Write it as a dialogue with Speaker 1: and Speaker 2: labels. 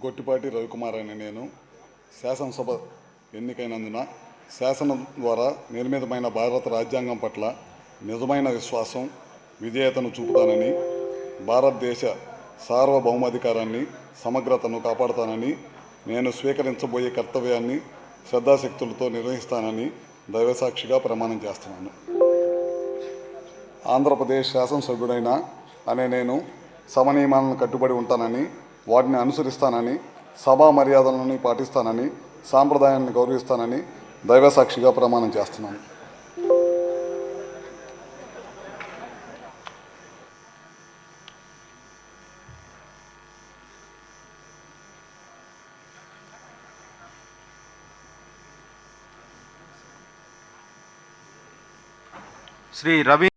Speaker 1: గొట్టిపాటి రవికుమార్ అనే నేను శాసనసభ ఎన్నికైనందున శాసనం ద్వారా నిర్మితమైన భారత రాజ్యాంగం పట్ల నిజమైన విశ్వాసం, విధేయతను చూపుతానని, భారతదేశ సార్వభౌమాధికారాన్ని, సమగ్రతను కాపాడుతానని, నేను స్వీకరించబోయే కర్తవ్యాన్ని శ్రద్ధాశక్తులతో నిర్వహిస్తానని దైవసాక్షిగా ప్రమాణం చేస్తున్నాను. ఆంధ్రప్రదేశ్ శాసనసభ్యుడైన అనే నేను సభ నియమాలను కట్టుబడి ఉంటానని, వాటిని అనుసరిస్తానని, సభా మర్యాదలను పాటిస్తానని, సాంప్రదాయాన్ని గౌరవిస్తానని దైవసాక్షిగా ప్రమాణం చేస్తున్నాను.
Speaker 2: శ్రీ రవి